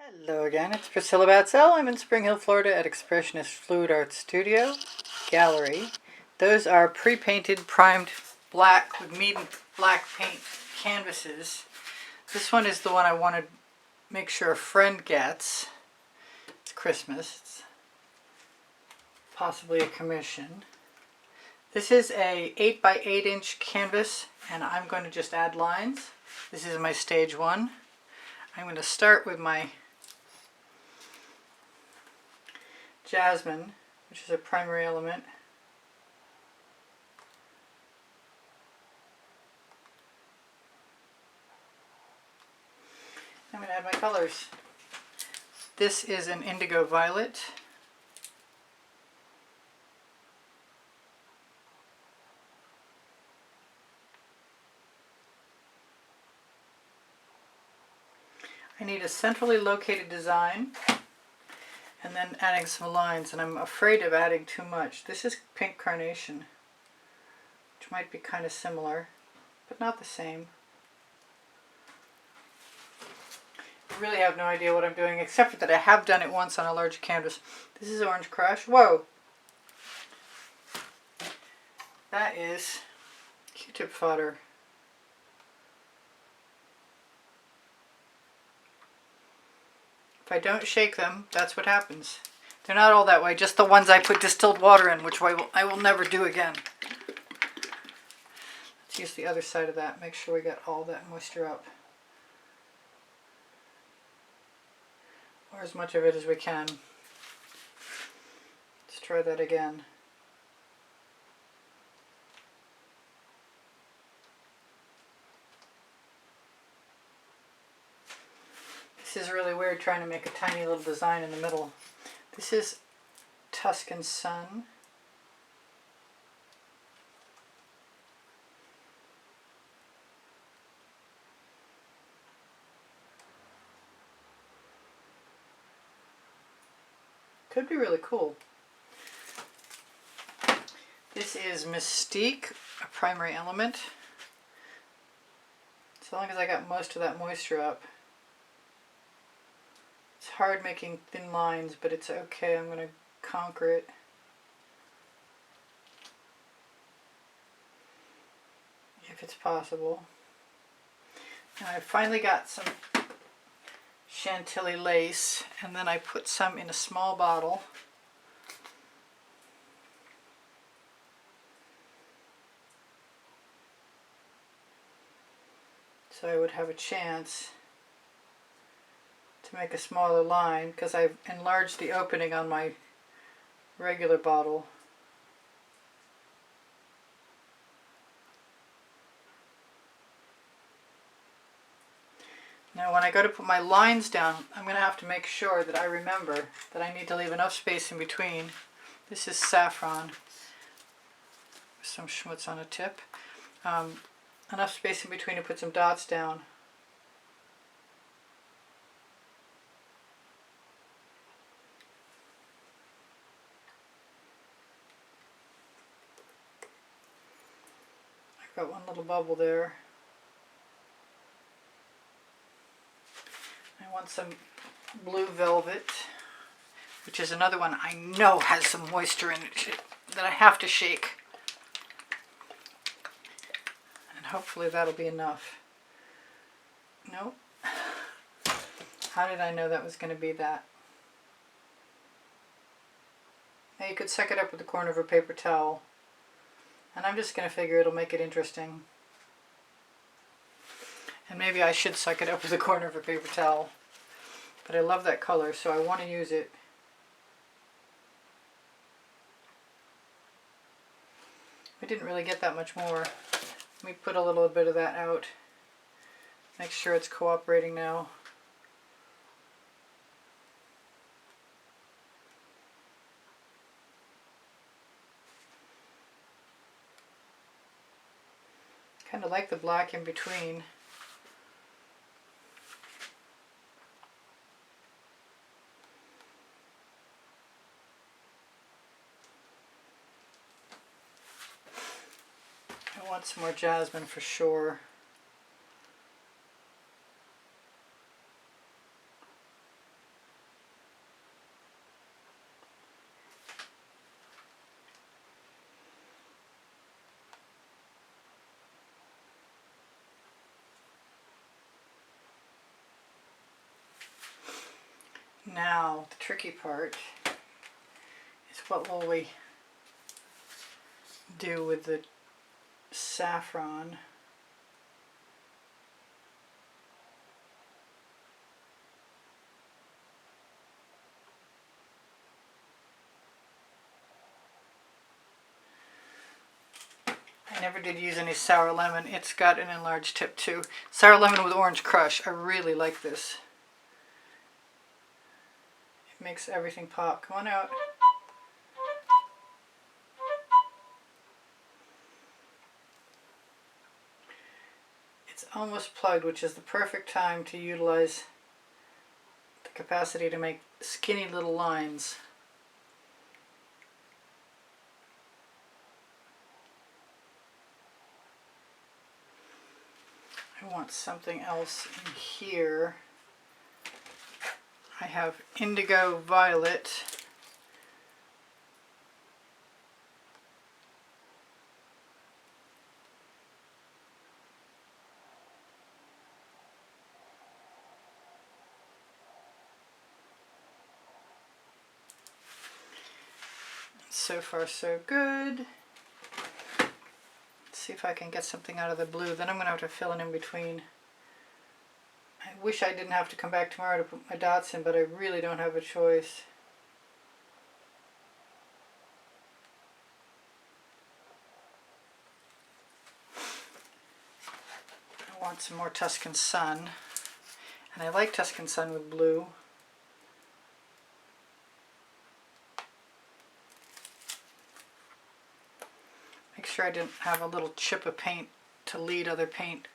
Hello again, it's Priscilla Batzell. I'm in Spring Hill, Florida at Expressionist Fluid Art Studio Gallery. Those are pre-painted, primed black with medium black paint canvases. This one is the one I want to make sure a friend gets. It's Christmas. It's possibly a commission. This is a 8 by 8 inch canvas and I'm going to just add lines. This is my stage one. I'm going to start with my Jasmine, which is a primary element. I'm going to add my colors. This is an indigo violet. I need a centrally located design and then adding some lines, and I'm afraid of adding too much. This is pink carnation, which might be kind of similar, but not the same. I really have no idea what I'm doing, except for that I have done it once on a larger canvas. This is Orange Crush. Whoa! That is Q-tip fodder. If I don't shake them, that's what happens. They're not all that way, just the ones I put distilled water in, which I will never do again. Let's use the other side of that, make sure we get all that moisture up. Or as much of it as we can. Let's try that again. This is really weird trying to make a tiny little design in the middle. This is Tuscan Sun. Could be really cool. This is Mystique, a primary element. So long as I got most of that moisture up. It's hard making thin lines, but it's okay. I'm going to conquer it. If it's possible. Now I finally got some Chantilly lace, and then I put some in a small bottle. So I would have a chance to make a smaller line, because I've enlarged the opening on my regular bottle. Now when I go to put my lines down, I'm going to have to make sure that I remember that I need to leave enough space in between. This is saffron, some schmutz on a tip. Enough space in between to put some dots down. Got one little bubble there. I want some blue velvet, which is another one I know has some moisture in it that I have to shake. And hopefully that'll be enough. Nope. How did I know that was going to be that? Now you could suck it up with the corner of a paper towel. And I'm just going to figure it'll make it interesting. And maybe I should suck it up with the corner of a paper towel. But I love that color, so I want to use it. I didn't really get that much more. Let me put a little bit of that out. Make sure it's cooperating now. Kind of like the black in between. I want some more jasmine for sure. Now, the tricky part is what will we do with the saffron. I never did use any sour lemon. It's got an enlarged tip too. Sour lemon with orange crush. I really like this. It makes everything pop. Come on out. It's almost plugged, which is the perfect time to utilize the capacity to make skinny little lines. I want something else in here. I have Indigo Violet. So far so good. Let's see if I can get something out of the blue. Then I'm going to have to fill in between. I wish I didn't have to come back tomorrow to put my dots in, but I really don't have a choice. I want some more Tuscan Sun. And I like Tuscan Sun with blue. Make sure I didn't have a little chip of paint to lead other paint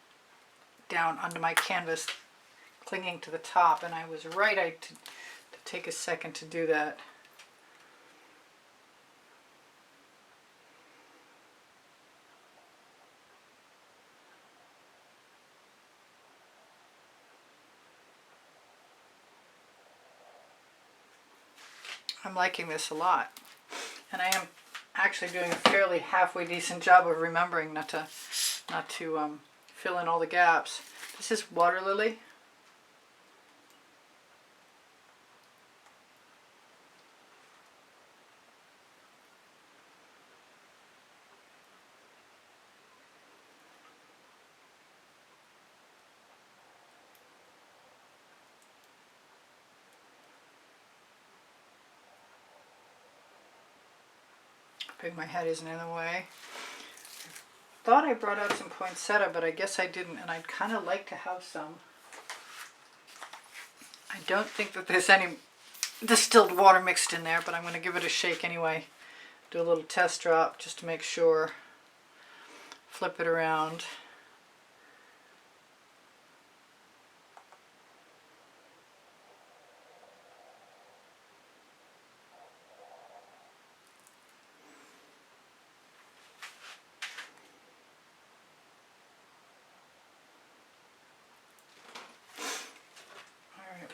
down onto my canvas, clinging to the top, and I was right to take a second to do that. I'm liking this a lot, and I am actually doing a fairly halfway decent job of remembering not to fill in all the gaps. This is Water Lily. Big my head isn't in the way. Thought I brought out some poinsettia, but I guess I didn't, and I'd kind of like to have some. I don't think that there's any distilled water mixed in there, but I'm going to give it a shake anyway. Do a little test drop just to make sure. Flip it around.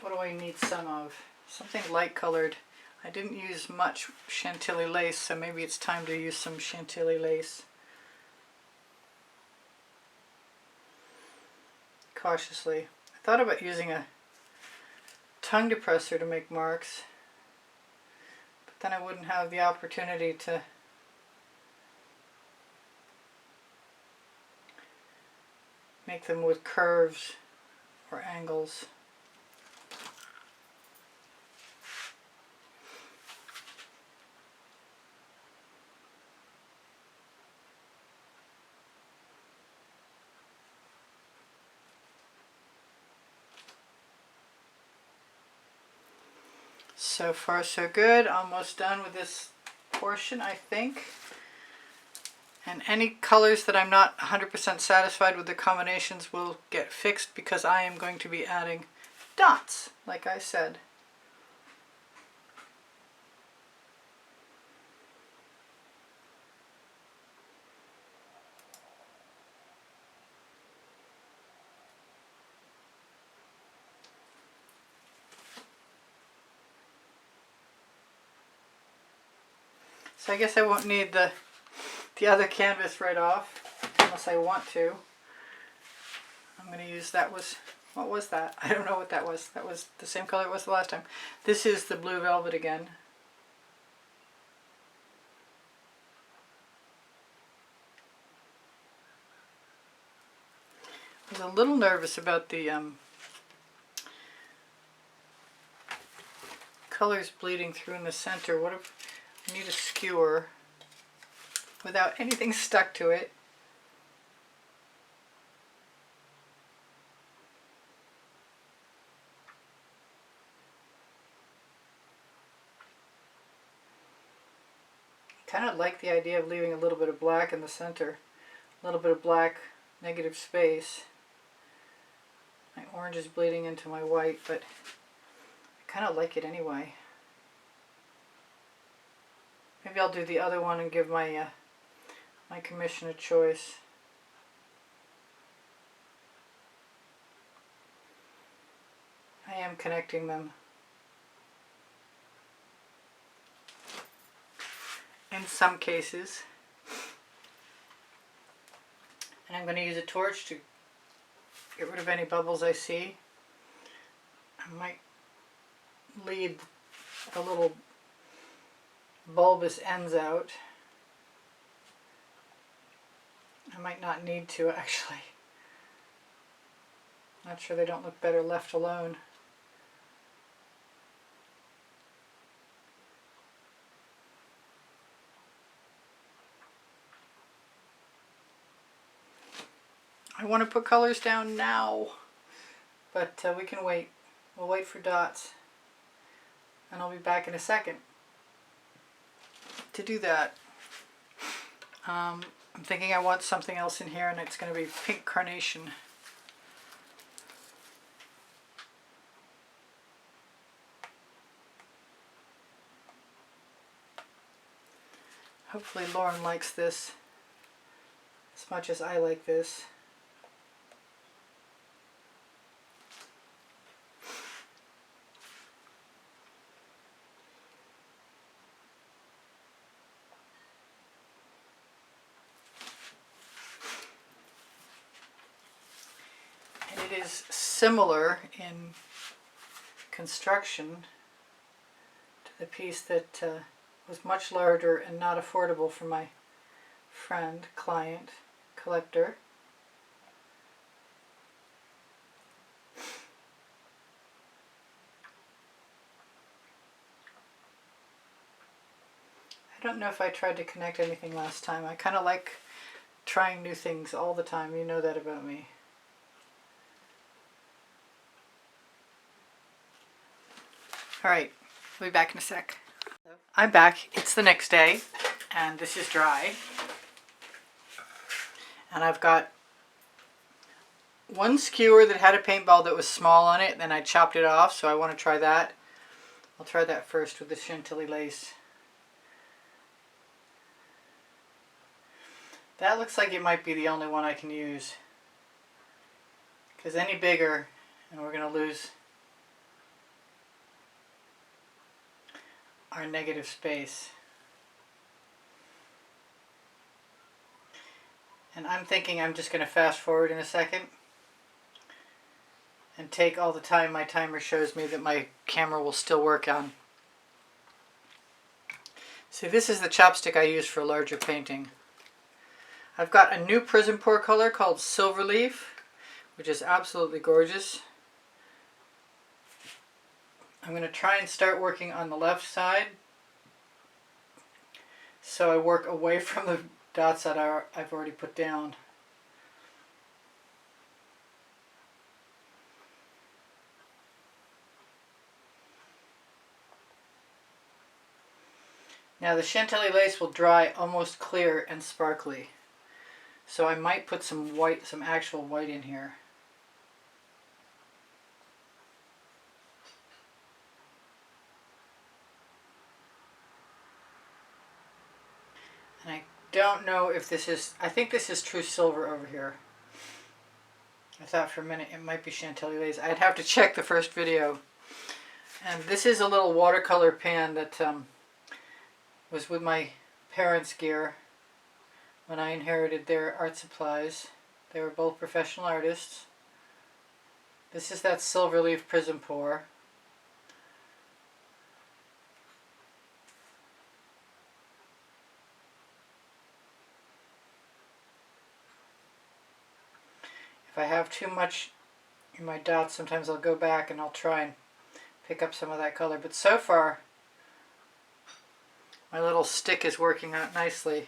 What do I need some of? Something light colored. I didn't use much Chantilly lace, so maybe it's time to use some Chantilly lace. Cautiously. I thought about using a tongue depressor to make marks, but then I wouldn't have the opportunity to make them with curves or angles. So far so good. Almost done with this portion, I think. And any colors that I'm not 100% satisfied with the combinations will get fixed, because I am going to be adding dots, like I said. So I guess I won't need the other canvas right off, unless I want to. I'm going to use that was What was that? I don't know what that was. That was the same color it was the last time. This is the blue velvet again. I was a little nervous about the colors bleeding through in the center. What if I need a skewer without anything stuck to it? Kind of like the idea of leaving a little bit of black in the center, a little bit of black negative space. My orange is bleeding into my white, but I kind of like it anyway. Maybe I'll do the other one and give my my commission a choice. I am connecting them. In some cases. And I'm going to use a torch to get rid of any bubbles I see. I might lead the little bulbous ends out. I might not need to, actually. Not sure they don't look better left alone. I want to put colors down now, but we can wait. We'll wait for dots, and I'll be back in a second to do that. I'm thinking I want something else in here, and it's going to be pink carnation. Hopefully Lauren likes this as much as I like this. It is similar in construction to the piece that was much larger and not affordable for my friend, client, collector. I don't know if I tried to connect anything last time. I kind of like trying new things all the time. You know that about me. Alright, I'll be back in a sec. I'm back. It's the next day, and this is dry. And I've got one skewer that had a paintball that was small on it, then I chopped it off, so I want to try that. I'll try that first with the Chantilly lace. That looks like it might be the only one I can use, because any bigger and we're going to lose our negative space. And I'm thinking I'm just going to fast forward in a second and take all the time my timer shows me that my camera will still work on. See, this is the chopstick I use for larger painting. I've got a new Prizm pour color called Silver Leaf, which is absolutely gorgeous. I'm going to try and start working on the left side, so I work away from the dots that I've already put down. Now the Chantilly lace will dry almost clear and sparkly, so I might put some white, some actual white in here. And I don't know if this is, I think this is true silver over here. I thought for a minute it might be Chantilly lace. I'd have to check the first video. And this is a little watercolor pan that was with my parents' gear when I inherited their art supplies. They were both professional artists. This is that Silverleaf Prizm pour. If I have too much in my dots, sometimes I'll go back and I'll try and pick up some of that color. But so far, my little stick is working out nicely.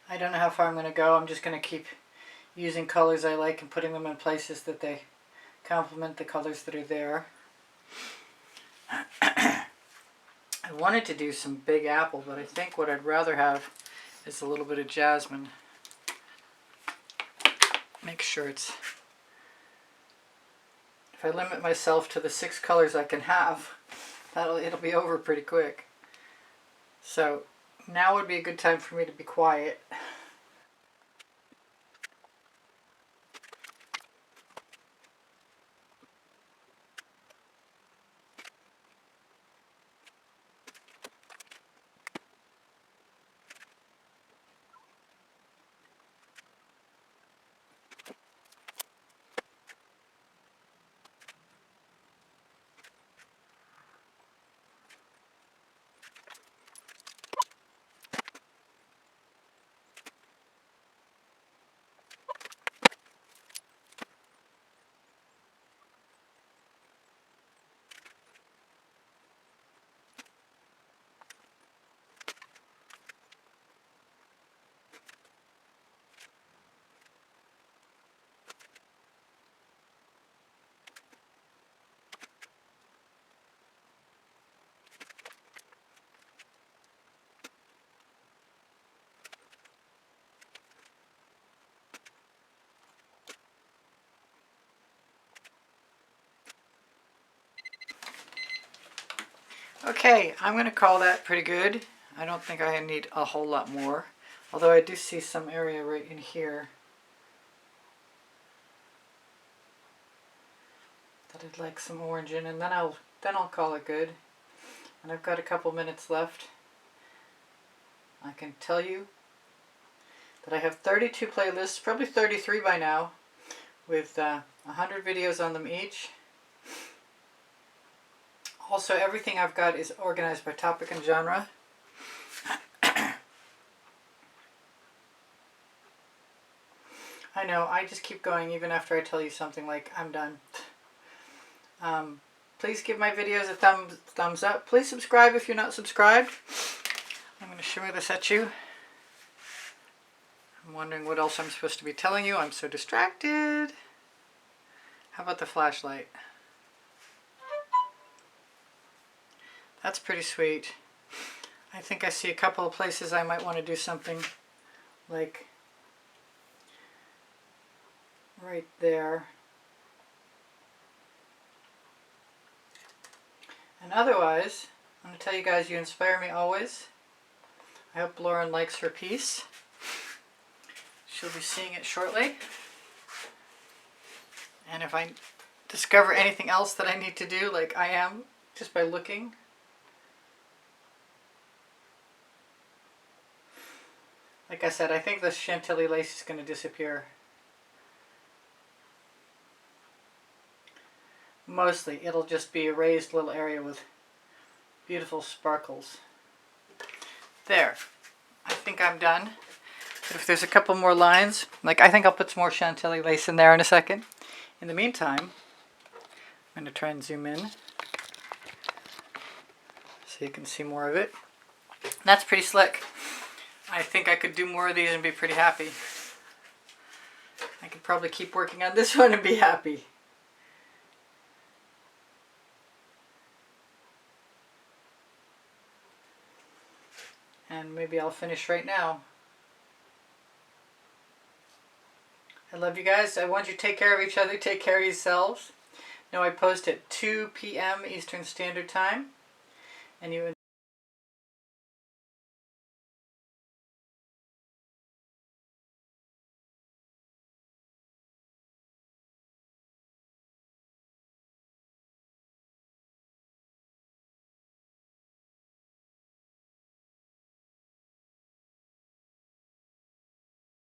I don't know how far I'm going to go. I'm just going to keep using colors I like and putting them in places that they complement the colors that are there. I wanted to do some Big Apple, but I think what I'd rather have is a little bit of jasmine. Make sure it's... If I limit myself to the 6 colors I can have, it'll be over pretty quick. So now would be a good time for me to be quiet. Okay, I'm going to call that pretty good. I don't think I need a whole lot more, although I do see some area right in here that I'd like some orange in, and then I'll call it good. And I've got a couple minutes left. I can tell you that I have 32 playlists, probably 33 by now, with 100 videos on them each. Also, everything I've got is organized by topic and genre. I know, I just keep going even after I tell you something like, I'm done. Please give my videos a thumbs up. Please subscribe if you're not subscribed. I'm going to shimmer this at you. I'm wondering what else I'm supposed to be telling you. I'm so distracted. How about the flashlight? That's pretty sweet. I think I see a couple of places I might want to do something like right there. And otherwise, I'm going to tell you guys you inspire me always. I hope Lauren likes her piece. She'll be seeing it shortly. And if I discover anything else that I need to do, like I am, just by looking, like I said, I think the Chantilly lace is going to disappear. Mostly, it'll just be a raised little area with beautiful sparkles. There. I think I'm done. But if there's a couple more lines, like I think I'll put some more Chantilly lace in there in a second. In the meantime, I'm going to try and zoom in so you can see more of it. That's pretty slick. I think I could do more of these and be pretty happy. I could probably keep working on this one and be happy. And maybe I'll finish right now. I love you guys. I want you to take care of each other. Take care of yourselves. Know I post at 2 p.m. Eastern Standard Time. And you